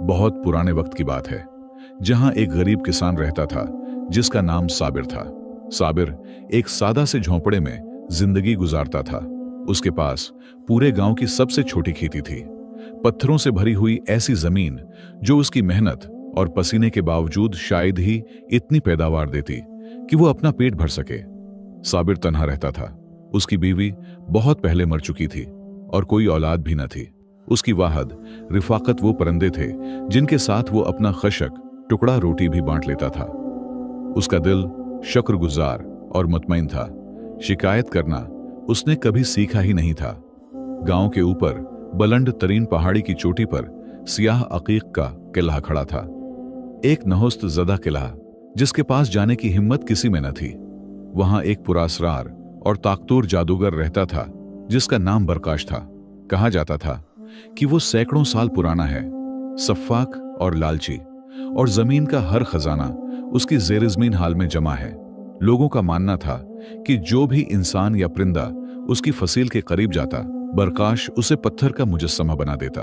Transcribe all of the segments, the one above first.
बहुत पुराने वक्त की बात है, जहां एक गरीब किसान रहता था जिसका नाम साबिर था। साबिर एक सादा से झोंपड़े में जिंदगी गुजारता था। उसके पास पूरे गांव की सबसे छोटी खेती थी, पत्थरों से भरी हुई ऐसी जमीन जो उसकी मेहनत और पसीने के बावजूद शायद ही इतनी पैदावार देती कि वो अपना पेट भर सके। साबिर तन्हा रहता था। उसकी बीवी बहुत पहले मर चुकी थी और कोई औलाद भी न थी। उसकी वाहद रिफाकत वो परिंदे थे जिनके साथ वो अपना खशक टुकड़ा रोटी भी बांट लेता था। उसका दिल शुक्रगुजार और मुतमईन था। शिकायत करना उसने कभी सीखा ही नहीं था। गांव के ऊपर बुलंद तरीन पहाड़ी की चोटी पर सियाह अकीक का किला खड़ा था, एक नहुस्त ज़दा किला जिसके पास जाने की हिम्मत किसी में न थी। वहां एक पुरासरार और ताकतूर जादूगर रहता था जिसका नाम बरकाश था। कहा जाता था कि वो सैकड़ों साल पुराना है, सफ्फाक और लालची, और जमीन का हर खजाना उसकी जेर-ए-ज़मीन हाल में जमा है। लोगों का मानना था कि जो भी इंसान या परिंदा उसकी फसील के करीब जाता, बरकाश उसे पत्थर का मुजस्समा बना देता।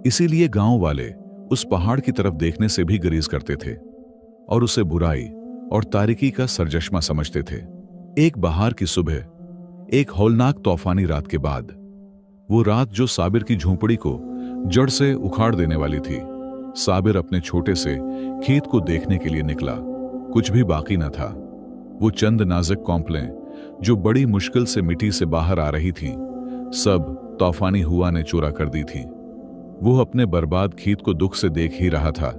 इसीलिए गांव वाले उस पहाड़ की तरफ देखने से भी गुरेज करते थे और उसे बुराई और तारीकी का सरचश्मा समझते थे। एक बहार की सुबह, एक हौलनाक तूफानी रात के बाद, वो रात जो साबिर की झोंपड़ी को जड़ से उखाड़ देने वाली थी, साबिर अपने छोटे से खेत को देखने के लिए निकला। कुछ भी बाकी न था। वो चंद नाजुक कॉम्पलें जो बड़ी मुश्किल से मिट्टी से बाहर आ रही थीं, सब तूफानी हुआ ने चुरा कर दी थीं। वो अपने बर्बाद खेत को दुख से देख ही रहा था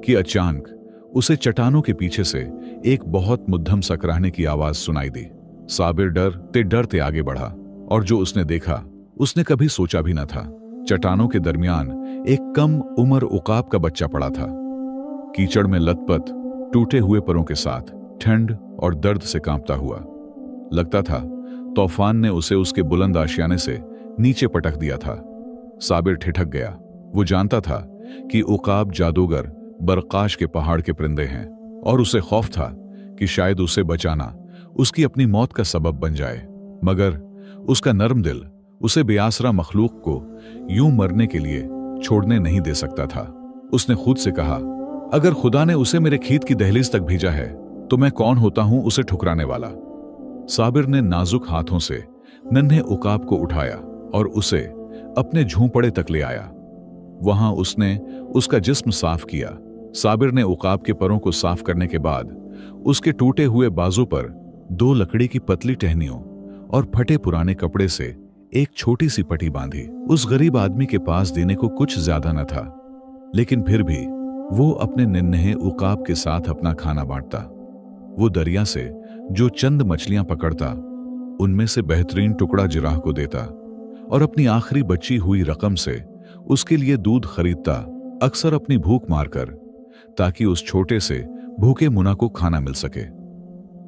कि अचानक उसे चट्टानों के पीछे से एक बहुत मुद्दम सकराहने की आवाज सुनाई दी। साबिर डरते आगे बढ़ा और जो उसने देखा उसने कभी सोचा भी न था। चट्टानों के दरमियान एक कम उम्र उकाब का बच्चा पड़ा था, कीचड़ में लथपथ, टूटे हुए परों के साथ, ठंड और दर्द से कांपता हुआ। लगता था तूफान ने उसे उसके बुलंद आशियाने से नीचे पटक दिया था। साबिर ठिठक गया। वो जानता था कि उकाब जादूगर बरकाश के पहाड़ के परिंदे हैं और उसे खौफ था कि शायद उसे बचाना उसकी अपनी मौत का सबब बन जाए। मगर उसका नर्म दिल उसे बेआसरा मखलूक को यूं मरने के लिए छोड़ने नहीं दे सकता था। उसने खुद से कहा, अगर खुदा ने उसे मेरे खेत की दहलीज तक भेजा है तो मैं कौन होता हूं उसे ठुकराने वाला। साबिर ने नाजुक हाथों से नन्हे उकाब को उठाया और उसे अपने झोंपड़े तक ले आया। वहां उसने उसका जिस्म साफ किया। साबिर ने उकाब के परों को साफ करने के बाद उसके टूटे हुए बाजू पर 2 लकड़ी की पतली टहनियों और फटे पुराने कपड़े से एक छोटी सी पट्टी बांधी। उस गरीब आदमी के पास देने को कुछ ज्यादा न था, लेकिन फिर भी वो अपने नन्हे उकाब के साथ अपना खाना बांटता। वो दरिया से जो चंद मछलियां पकड़ता, उनमें से बेहतरीन टुकड़ा जिराह को देता और अपनी आखिरी बची हुई रकम से उसके लिए दूध खरीदता, अक्सर अपनी भूख मारकर, ताकि उस छोटे से भूखे मुना को खाना मिल सके।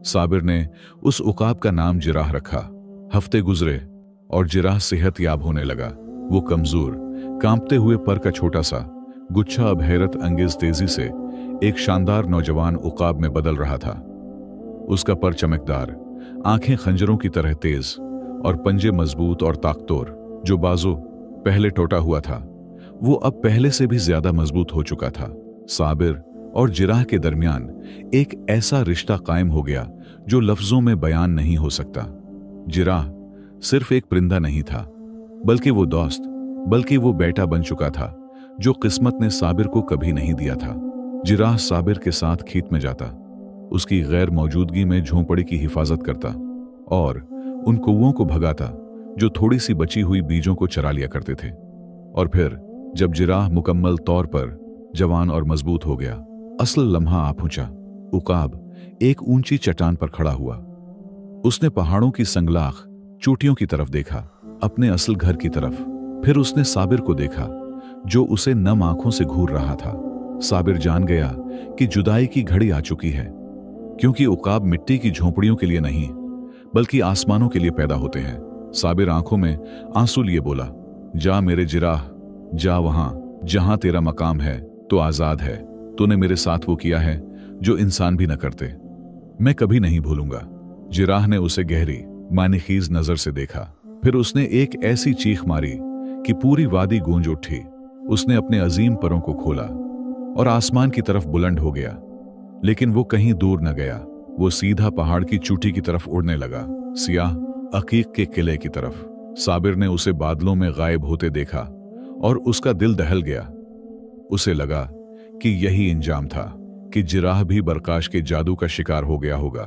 साबिर ने उस उकाब का नाम जिराह रखा। हफ्ते गुजरे और जिराह सेहतयाब होने लगा। वो कमजोर, कांपते हुए पर का छोटा सा गुच्छा अब हैरत अंगेज तेजी से एक शानदार नौजवान उकाब में बदल रहा था। उसका पर चमकदार, आंखें खंजरों की तरह तेज और पंजे मजबूत और ताकतवर। जो बाजू पहले टूटा हुआ था, वो अब पहले से भी ज्यादा मजबूत हो चुका था। साबिर और जिराह के दरमियान एक ऐसा रिश्ता कायम हो गया जो लफ्जों में बयान नहीं हो सकता। जिराह सिर्फ एक परिंदा नहीं था, बल्कि वो दोस्त, बल्कि वो बेटा बन चुका था जो किस्मत ने साबिर को कभी नहीं दिया था। जिराह साबिर के साथ खेत में जाता, उसकी गैर मौजूदगी में झोंपड़ी की हिफाजत करता और उन कौवों को भगाता जो थोड़ी सी बची हुई बीजों को चरा लिया करते थे। और फिर जब जिराह मुकम्मल तौर पर जवान और मजबूत हो गया, असल लम्हा आ पहुंचा। उकाब एक ऊंची चट्टान पर खड़ा हुआ। उसने पहाड़ों की संगलाख चोटियों की तरफ देखा, अपने असल घर की तरफ। फिर उसने साबिर को देखा जो उसे नम आंखों से घूर रहा था। साबिर जान गया कि जुदाई की घड़ी आ चुकी है, क्योंकि उकाब मिट्टी की झोंपड़ियों के लिए नहीं, बल्कि आसमानों के लिए पैदा होते हैं। साबिर आंखों में आंसू लिए बोला, जा मेरे जिराह, जा वहां जहां तेरा मकाम है तो आजाद है। तूने मेरे साथ वो किया है जो इंसान भी न करते। मैं कभी नहीं भूलूंगा। जिराह ने उसे गहरी, मानीखीज नजर से देखा। फिर उसने एक ऐसी चीख मारी कि पूरी वादी गूंज उठी। उसने अपने अजीम परों को खोला और आसमान की तरफ बुलंद हो गया, लेकिन वो कहीं दूर न गया। वो सीधा पहाड़ की चोटी की तरफ उड़ने लगा, सियाह अकीक के किले की तरफ। साबिर ने उसे बादलों में गायब होते देखा और उसका दिल दहल गया। उसे लगा कि यही इंजाम था, कि जिराह भी बरकाश के जादू का शिकार हो गया होगा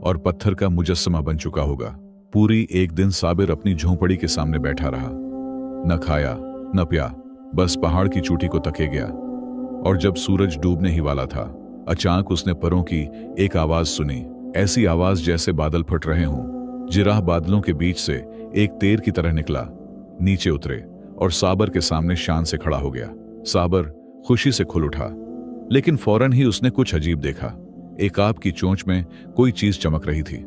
और पत्थर का मुजस्समा बन चुका होगा। पूरी एक दिन साबिर अपनी झोंपड़ी के सामने बैठा रहा, न खाया न पिया, बस पहाड़ की चोटी को तके गया। और जब सूरज डूबने ही वाला था, अचानक उसने परों की एक आवाज सुनी, ऐसी आवाज जैसे बादल फट रहे हों। जिराह बादलों के बीच से एक तीर की तरह निकला, नीचे उतरे और साबिर के सामने शान से खड़ा हो गया। साबिर खुशी से खुल उठा, लेकिन फौरन ही उसने कुछ अजीब देखा। एकाब की चोंच में कोई चीज चमक रही थी।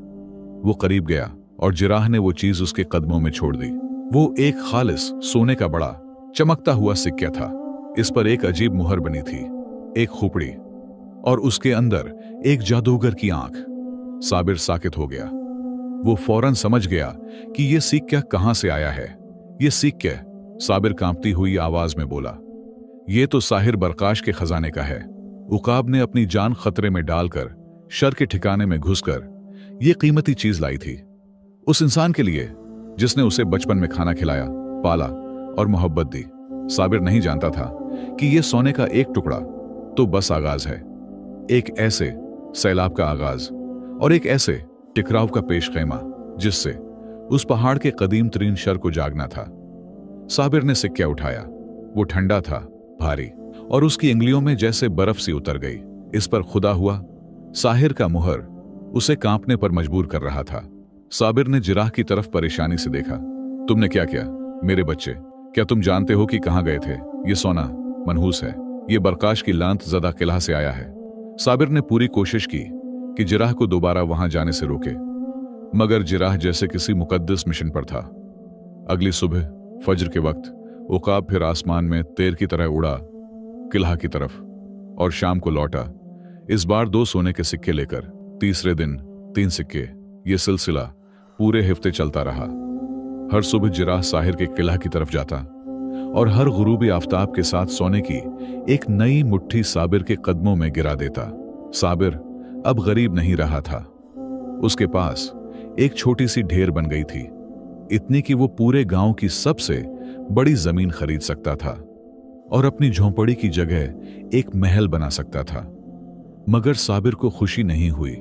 वो करीब गया और जिराह ने वो चीज उसके कदमों में छोड़ दी। वो एक खालिस सोने का बड़ा चमकता हुआ सिक्का था। इस पर एक अजीब मुहर बनी थी, एक खोपड़ी, और उसके अंदर एक जादूगर की आंख। साबिर साकित हो गया। वो फौरन समझ गया कि यह सिक्का कहां से आया है। यह सिक्का, साबिर कांपती हुई आवाज में बोला, यह तो साहिर बरकाश के खजाने का है। उकाब ने अपनी जान खतरे में डालकर शर के ठिकाने में घुसकर यह कीमती चीज लाई थी, उस इंसान के लिए जिसने उसे बचपन में खाना खिलाया, पाला और मोहब्बत दी। साबिर नहीं जानता था कि यह सोने का एक टुकड़ा तो बस आगाज है, एक ऐसे सैलाब का आगाज और एक ऐसे टकराव का पेश खैमा जिससे उस पहाड़ के कदीम तरीन शर को जागना था। साबिर ने सिक्का उठाया। वो ठंडा था, भारी, और उसकी इंगलियों में जैसे बर्फ सी उतर गई। इस पर खुदा हुआ साहिर का मुहर उसे कांपने पर मजबूर कर रहा था। साबिर ने जिराह की तरफ परेशानी से देखा। तुमने क्या किया मेरे बच्चे? क्या तुम जानते हो कि कहां गए थे? ये सोना मनहूस है, ये बरकाश की लांत ज़दा किला से आया है। साबिर ने पूरी कोशिश की कि जिराह को दोबारा वहां जाने से रोके, मगर जिराह जैसे किसी मुकद्दस मिशन पर था। अगली सुबह फज्र के वक्त उकाब फिर आसमान में तीर की तरह उड़ा किला की तरफ और शाम को लौटा, इस बार 2 सोने के सिक्के लेकर। तीसरे दिन 3 सिक्के। यह सिलसिला पूरे हफ्ते चलता रहा। हर सुबह जिराह साहिर के किला की तरफ जाता और हर गुरूबी आफताब के साथ सोने की एक नई मुट्ठी साबिर के कदमों में गिरा देता। साबिर अब गरीब नहीं रहा था। उसके पास एक छोटी सी ढेर बन गई थी, इतनी कि वो पूरे गांव की सबसे बड़ी जमीन खरीद सकता था और अपनी झोंपड़ी की जगह एक महल बना सकता था। मगर साबिर को खुशी नहीं हुई,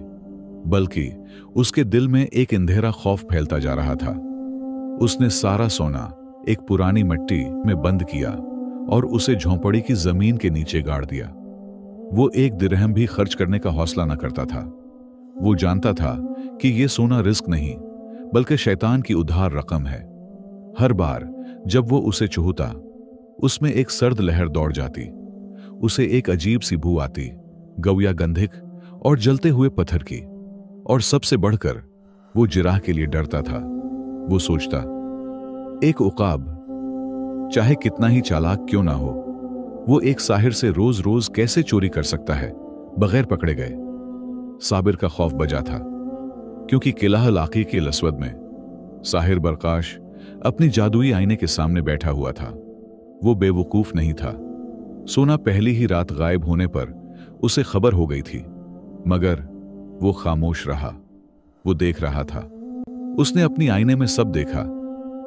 बल्कि उसके दिल में एक अंधेरा खौफ फैलता जा रहा था। उसने सारा सोना एक पुरानी मिट्टी में बंद किया और उसे झोंपड़ी की जमीन के नीचे गाड़ दिया। वो एक दिरहम भी खर्च करने का हौसला न करता था। वो जानता था कि यह सोना रिस्क नहीं, बल्कि शैतान की उधार रकम है। हर बार जब वो उसे चूहता, उसमें एक सर्द लहर दौड़ जाती। उसे एक अजीब सी बू आती, गौया गंधिक और जलते हुए पत्थर की। और सबसे बढ़कर वो जिराह के लिए डरता था। वो सोचता, एक उकाब चाहे कितना ही चालाक क्यों ना हो, वो एक साहिर से रोज रोज कैसे चोरी कर सकता है बगैर पकड़े गए। साबिर का खौफ बजा था, क्योंकि किला इलाके के लसवद में साहिर बरकाश अपनी जादुई आईने के सामने बैठा हुआ था। वो बेवकूफ नहीं था। सोना पहली ही रात गायब होने पर उसे खबर हो गई थी, मगर वो खामोश रहा। वो देख रहा था। उसने अपनी आईने में सब देखा।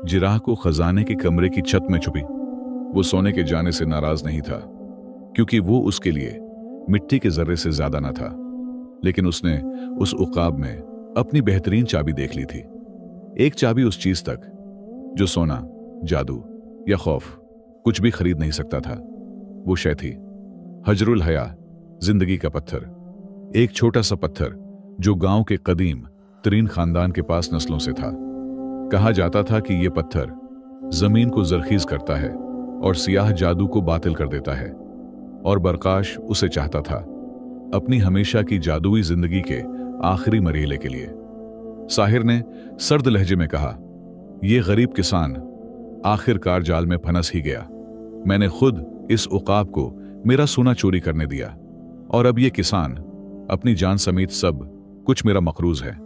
जिराह को खजाने के कमरे की छत में छुपी। वो सोने के जाने से नाराज नहीं था, क्योंकि वो उसके लिए मिट्टी के जर्रे से ज्यादा न था। लेकिन उसने उस उकाब में अपनी बेहतरीन चाबी देख ली थी। एक चाबी उस चीज तक जो सोना, जादू या खौफ कुछ भी खरीद नहीं सकता था। वो शय थी हजरुल हया, जिंदगी का पत्थर। एक छोटा सा पत्थर जो गांव के कदीम तरीन खानदान के पास नस्लों से था। कहा जाता था कि यह पत्थर जमीन को जरखीज करता है और सियाह जादू को बातिल कर देता है, और बरकाश उसे चाहता था अपनी हमेशा की जादुई जिंदगी के आखिरी मरहले के लिए। साहिर ने सर्द लहजे में कहा, यह गरीब किसान आखिरकार जाल में फंस ही गया। मैंने खुद इस उकाब को मेरा सोना चोरी करने दिया, और अब यह किसान अपनी जान समेत सब कुछ मेरा मकरूज है।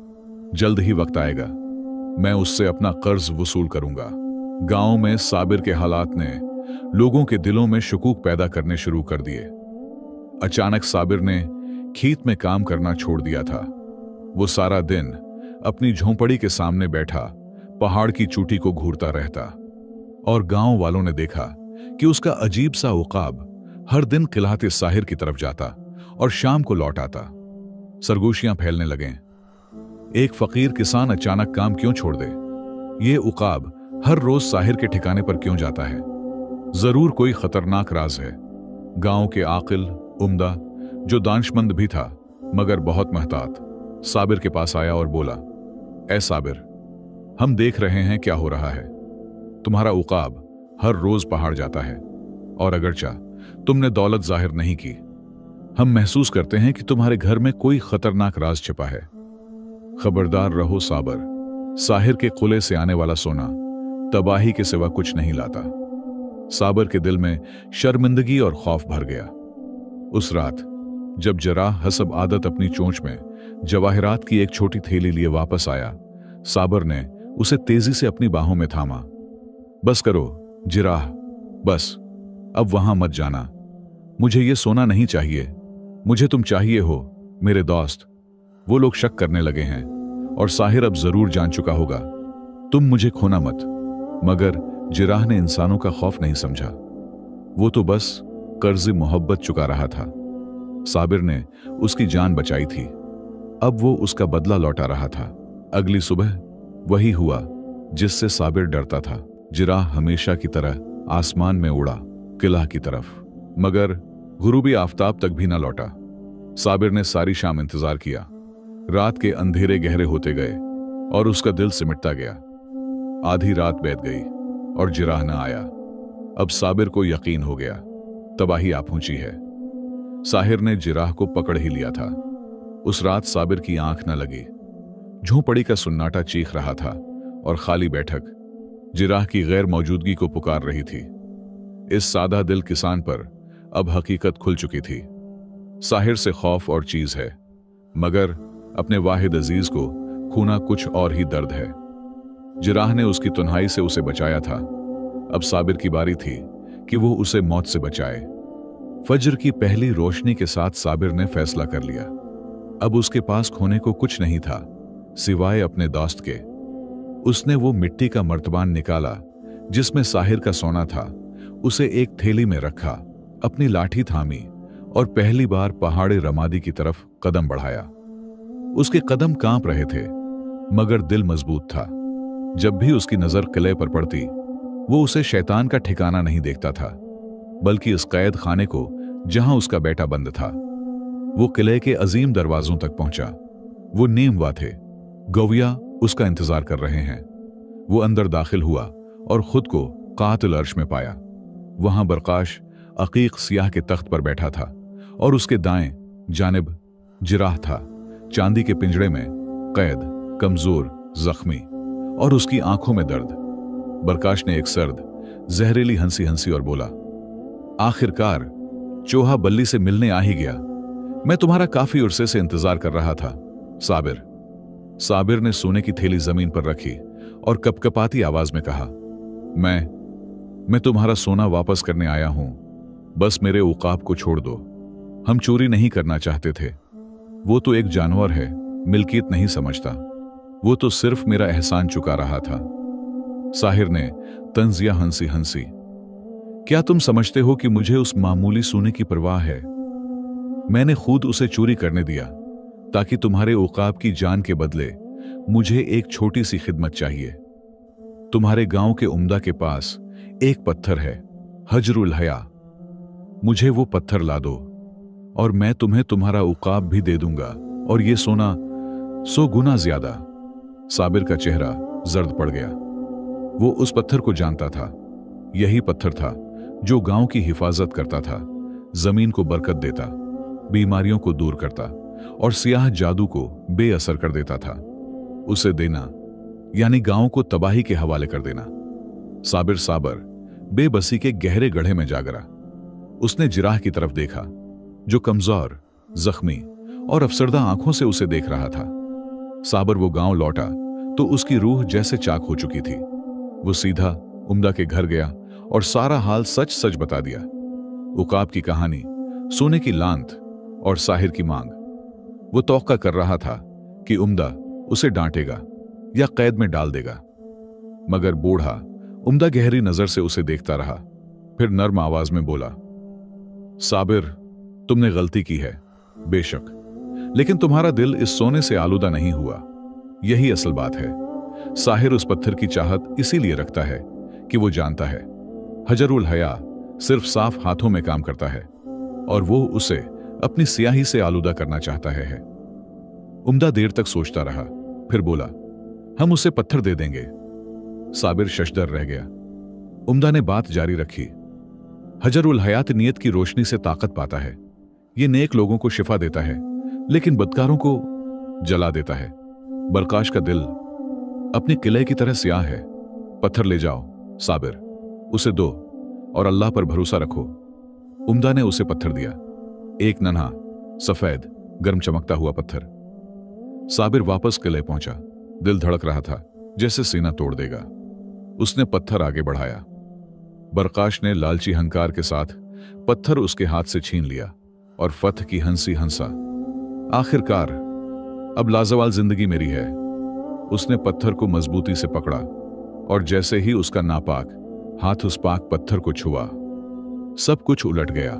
जल्द ही वक्त आएगा, मैं उससे अपना कर्ज वसूल करूंगा। गांव में साबिर के हालात ने लोगों के दिलों में शकूक पैदा करने शुरू कर दिए। अचानक साबिर ने खेत में काम करना छोड़ दिया था। वो सारा दिन अपनी झोंपड़ी के सामने बैठा पहाड़ की चोटी को घूरता रहता और गांव वालों ने देखा कि उसका अजीब सा उकाब हर दिन किलाते साहिर की तरफ जाता और शाम को लौट आता। सरगोशियां फैलने लगे। एक फकीर किसान अचानक काम क्यों छोड़ दे? ये उकाब हर रोज साहिर के ठिकाने पर क्यों जाता है? जरूर कोई खतरनाक राज है। गांव के आकिल उम्दा, जो दानिशमंद भी था मगर बहुत महतात, साबिर के पास आया और बोला, ऐ साबिर, हम देख रहे हैं क्या हो रहा है। तुम्हारा उकाब हर रोज पहाड़ जाता है और अगरचा तुमने दौलत जाहिर नहीं की, हम महसूस करते हैं कि तुम्हारे घर में कोई खतरनाक राज छिपा है। खबरदार रहो साबिर, साहिर के कुले से आने वाला सोना तबाही के सिवा कुछ नहीं लाता। साबिर के दिल में शर्मिंदगी और खौफ भर गया। उस रात जब जराह हसब आदत अपनी चोंच में जवाहिरात की एक छोटी थैली लिए वापस आया, साबिर ने उसे तेजी से अपनी बाहों में थामा। बस करो जिराह, बस अब वहां मत जाना। मुझे ये सोना नहीं चाहिए, मुझे तुम चाहिए हो मेरे दोस्त। वो लोग शक करने लगे हैं और साहिर अब जरूर जान चुका होगा। तुम मुझे खोना मत। मगर जिराह ने इंसानों का खौफ नहीं समझा। वो तो बस कर्ज मोहब्बत चुका रहा था। साबिर ने उसकी जान बचाई थी, अब वो उसका बदला लौटा रहा था। अगली सुबह वही हुआ जिससे साबिर डरता था। जिराह हमेशा की तरह आसमान में उड़ा किला की तरफ, मगर गुरूबी आफताब तक भी न लौटा। साबिर ने सारी शाम इंतजार किया। रात के अंधेरे गहरे होते गए और उसका दिल सिमटता गया। आधी रात बीत गई और जिराह न आया। अब साबिर को यकीन हो गया, तबाही आ पहुंची है। साहिर ने जिराह को पकड़ ही लिया था। उस रात साबिर की आंख न लगी। झोंपड़ी का सुन्नाटा चीख रहा था और खाली बैठक जिराह की गैर मौजूदगी को पुकार रही थी। इस सादा दिल किसान पर अब हकीकत खुल चुकी थी। साहिर से खौफ और चीज है, मगर अपने वाहिद अजीज को खूना कुछ और ही दर्द है। जिराह ने उसकी तन्हाई से उसे बचाया था। अब साबिर की बारी थी कि वो उसे मौत से बचाए। फज्र की पहली रोशनी के साथ साबिर ने फैसला कर लिया। अब उसके पास खोने को कुछ नहीं था सिवाय अपने दोस्त के। उसने वो मिट्टी का मर्तबान निकाला जिसमें साहिर का सोना था, उसे एक थैली में रखा, अपनी लाठी थामी और पहली बार पहाड़ी रमादी की तरफ कदम बढ़ाया। उसके कदम कांप रहे थे मगर दिल मजबूत था। जब भी उसकी नजर किले पर पड़ती, वो उसे शैतान का ठिकाना नहीं देखता था, बल्कि इस कैद खाने को जहां उसका बेटा बंद था। वो किले के अजीम दरवाजों तक पहुंचा। वो नीमवा थे, गौया उसका इंतजार कर रहे हैं। वो अंदर दाखिल हुआ और खुद को कातिल अर्श में पाया। वहां बरकाश अकीक सियाह के तख्त पर बैठा था और उसके दाएं जानिब जिराह था, चांदी के पिंजड़े में कैद, कमजोर, जख्मी और उसकी आंखों में दर्द। बरकाश ने एक सर्द जहरीली हंसी हंसी और बोला, आखिरकार चोहा बल्ली से मिलने आ ही गया। मैं तुम्हारा काफी उर्से से इंतजार कर रहा था साबिर। साबिर ने सोने की थैली जमीन पर रखी और कपकपाती आवाज में कहा, मैं तुम्हारा सोना वापस करने आया हूं। बस मेरे उकाब को छोड़ दो। हम चोरी नहीं करना चाहते थे। वो तो एक जानवर है, मिल्कियत नहीं समझता। वो तो सिर्फ मेरा एहसान चुका रहा था। साहिर ने तंजिया हंसी हंसी, क्या तुम समझते हो कि मुझे उस मामूली सोने की परवाह है? मैंने खुद उसे चोरी करने दिया ताकि तुम्हारे उकाब की जान के बदले मुझे एक छोटी सी खिदमत चाहिए। तुम्हारे गांव के उम्दा के पास एक पत्थर है, हजरुल हया। मुझे वो पत्थर ला दो और मैं तुम्हें तुम्हारा उकाब भी दे दूंगा, और ये सोना 100 गुना ज्यादा। साबिर का चेहरा जर्द पड़ गया। वो उस पत्थर को जानता था। यही पत्थर था जो गांव की हिफाजत करता था, जमीन को बरकत देता, बीमारियों को दूर करता और सियाह जादू को बेअसर कर देता था। उसे देना यानी गांव को तबाही के हवाले कर देना। साबिर बेबसी के गहरे गड्ढे में जा गिरा। उसने जिराह की तरफ देखा जो कमजोर, जख्मी और अफसरदा आंखों से उसे देख रहा था। साबिर वो गांव लौटा तो उसकी रूह जैसे चाक हो चुकी थी। वो सीधा उम्दा के घर गया और सारा हाल सच सच बता दिया। उकाब की कहानी, सोने की लांत और साहिर की मांग। वो तौक़ा कर रहा था कि उम्दा उसे डांटेगा या कैद में डाल देगा, मगर बूढ़ा उम्दा गहरी नजर से उसे देखता रहा। फिर नर्म आवाज में बोला, साबिर, तुमने गलती की है बेशक, लेकिन तुम्हारा दिल इस सोने से आलूदा नहीं हुआ। यही असल बात है। साहिर उस पत्थर की चाहत इसीलिए रखता है कि वो जानता है हजरुल हया सिर्फ साफ हाथों में काम करता है और वो उसे अपनी सियाही से आलूदा करना चाहता है। उम्दा देर तक सोचता रहा, फिर बोला, हम उसे पत्थर दे देंगे। साबिर शशदर रह गया। उम्दा ने बात जारी रखी, हजरुल हयात नियत की रोशनी से ताकत पाता है। ये नेक लोगों को शिफा देता है, लेकिन बदकारों को जला देता है। बरकाश का दिल अपने किले की तरह स्याह है। पत्थर ले जाओ साबिर, उसे दो और अल्लाह पर भरोसा रखो। उम्दा ने उसे पत्थर दिया, एक नन्हा सफेद गर्म चमकता हुआ पत्थर। साबिर वापस किले पहुंचा। दिल धड़क रहा था जैसे सीना तोड़ देगा। उसने पत्थर आगे बढ़ाया। बरकाश ने लालची हंकार के साथ पत्थर उसके हाथ से छीन लिया और फतह की हंसी हंसा। आखिरकार अब लाजवाल जिंदगी मेरी है। उसने पत्थर को मजबूती से पकड़ा और जैसे ही उसका नापाक हाथ उस पाक पत्थर को छुआ, सब कुछ उलट गया।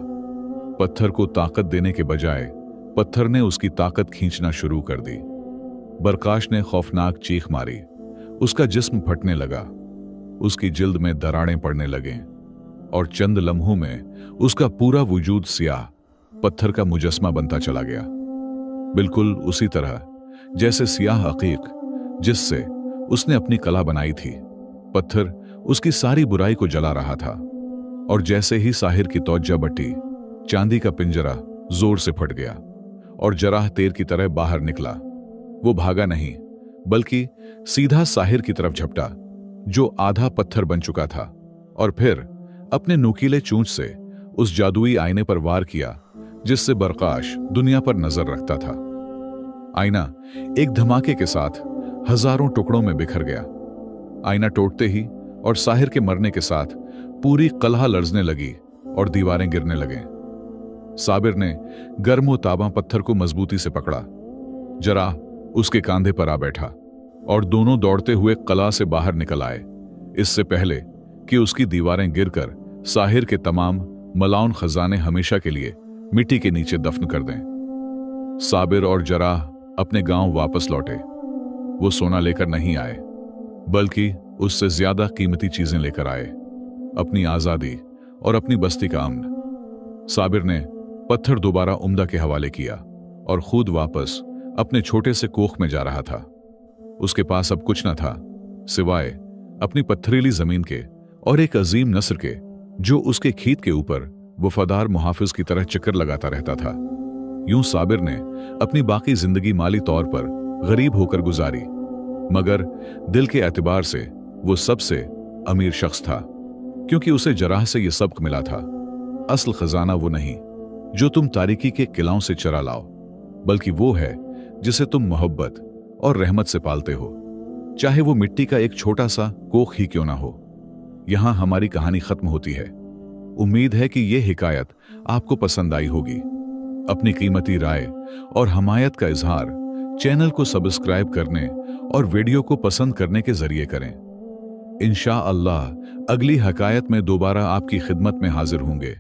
पत्थर को ताकत देने के बजाय पत्थर ने उसकी ताकत खींचना शुरू कर दी। बरकाश ने खौफनाक चीख मारी। उसका जिस्म फटने लगा, उसकी जिल्द में दरारें पड़ने लगे और चंद लम्हों में उसका पूरा वजूद सियाह पत्थर का मुजस्मा बनता चला गया, बिल्कुल उसी तरह जैसे सियाह अकीक जिससे उसने अपनी कला बनाई थी। पत्थर उसकी सारी बुराई को जला रहा था और जैसे ही साहिर की तौज्जा बटी, चांदी का पिंजरा जोर से फट गया और जराह तीर की तरह बाहर निकला। वो भागा नहीं, बल्कि सीधा साहिर की तरफ झपटा, जो आधा पत्थर बन चुका था, और फिर अपने नुकीले चूंच से उस जादुई आईने पर वार किया जिससे बरकाश दुनिया पर नजर रखता था। आईना एक धमाके के साथ हजारों टुकड़ों में बिखर गया। आईना टूटते ही और साहिर के मरने के साथ पूरी कलह लर्जने लगी और दीवारें गिरने लगे। साबिर ने गर्म ताबा पत्थर को मजबूती से पकड़ा। जरा उसके कांधे पर आ बैठा और दोनों दौड़ते हुए कला से बाहर निकल आए, इससे पहले कि उसकी दीवारें गिरकर साहिर के तमाम मलाउन खजाने हमेशा के लिए मिट्टी के नीचे दफन कर दें। साबिर और जराह अपने गांव वापस लौटे। वो सोना लेकर नहीं आए, बल्कि उससे ज्यादा कीमती चीजें लेकर आए, अपनी आजादी और अपनी बस्ती का अमन। साबिर ने पत्थर दोबारा उम्दा के हवाले किया और खुद वापस अपने छोटे से कोख में जा रहा था। उसके पास अब कुछ न था सिवाय अपनी पत्थरीली जमीन के और एक अजीम नस्र के, जो उसके खीत के ऊपर वफादार मुहाफिज की तरह चक्कर लगाता रहता था। यूं साबिर ने अपनी बाकी जिंदगी माली तौर पर गरीब होकर गुजारी, मगर दिल के एतबार से वो सबसे अमीर शख्स था, क्योंकि उसे जराह से यह सबक मिला था। असल खजाना वो नहीं जो तुम तारीकी के किलाओं से चरा लाओ, बल्कि वो है जिसे तुम मोहब्बत और रहमत से पालते हो, चाहे वो मिट्टी का एक छोटा सा कोख ही क्यों ना हो। यहां हमारी कहानी खत्म होती है। उम्मीद है कि यह हिकायत आपको पसंद आई होगी। अपनी कीमती राय और हमायत का इजहार चैनल को सब्सक्राइब करने और वीडियो को पसंद करने के जरिए करें। इंशाअल्लाह अगली हकायत में दोबारा आपकी खिदमत में हाजिर होंगे।